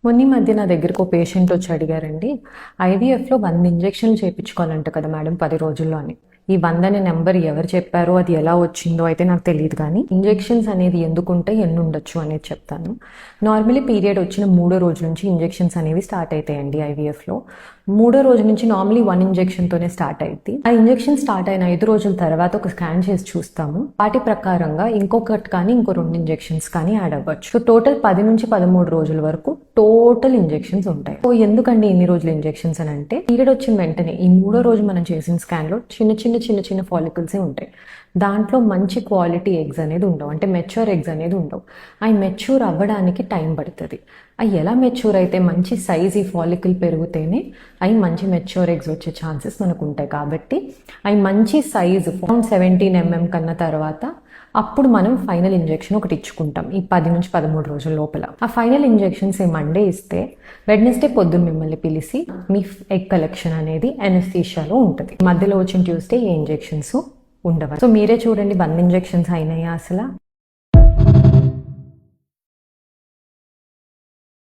మొన్న ఈ మధ్య నా దగ్గరకు ఓ పేషెంట్ వచ్చి అడిగారండి. ఐవీఎఫ్‌లో 100 ఇంజెక్షన్‌లు చేపించుకోవాలంట కదా మేడం 10 రోజుల్లో అని. ఈ 100 అనే నంబర్ ఎవరు చెప్పారో, అది ఎలా వచ్చిందో అయితే నాకు తెలీదు కానీ, ఇంజెక్షన్స్ అనేది ఎందుకుంటాయి, ఎన్నుండొచ్చు అనేది చెప్తాను. నార్మల్లీ పీరియడ్ వచ్చిన మూడో రోజు నుంచి ఇంజెక్షన్స్ అనేవి స్టార్ట్ అవుతాయండి ఐవీఎఫ్‌లో. మూడో రోజు నుంచి నార్మల్లీ 1 ఇంజెక్షన్‌తోనే స్టార్ట్ అయ్యిద్ది. ఆ ఇంజెక్షన్ స్టార్ట్ అయిన 5 రోజుల తర్వాత ఒక స్కాన్ చేసి చూస్తాము. వాటి ప్రకారంగా ఇంకొకటి కానీ ఇంకో 2 ఇంజెక్షన్స్ కానీ యాడ్ అవ్వచ్చు. సో టోటల్ 10 నుంచి 13 రోజుల వరకు టోటల్ ఇంజెక్షన్స్ ఉంటాయి. సో ఎందుకండి ఇన్ని రోజులు ఇంజెక్షన్స్ అని అంటే, పీరియడ్ వచ్చిన వెంటనే ఈ మూడో రోజు మనం చేసిన స్కాన్లో చిన్న ఫాలికల్సే ఉంటాయి. దాంట్లో మంచి క్వాలిటీ ఎగ్స్ అనేది ఉండవు, అంటే మెచ్యూర్ ఎగ్స్ అనేది ఉండవు. అవి మెచ్యూర్ అవ్వడానికి టైం పడుతుంది. అవి ఎలా మెచ్యూర్ అయితే మంచి సైజ్ ఈ ఫాలికల్ పెరిగితేనే అవి మంచి మెచ్యూర్ ఎగ్స్ వచ్చే ఛాన్సెస్ మనకు ఉంటాయి. కాబట్టి అవి మంచి సైజు 17 mm కన్నా తర్వాత అప్పుడు మనం ఫైనల్ ఇంజెక్షన్ ఒకటి ఇచ్చుకుంటాం ఈ 10 నుంచి 13 రోజుల లోపల. ఆ ఫైనల్ ఇంజెక్షన్స్ మండే ఇస్తే వెడ్నెస్డే పొద్దున్న మిమ్మల్ని పిలిచి మీ ఎగ్ కలెక్షన్ అనేది అనెస్థీషియాలో ఉంటుంది. మధ్యలో వచ్చిన ట్యూస్డే ఏ ఇంజెక్షన్స్ ఉండవు. సో మీరే చూడండి 100 ఇంజెక్షన్స్ అయినాయా అసలు.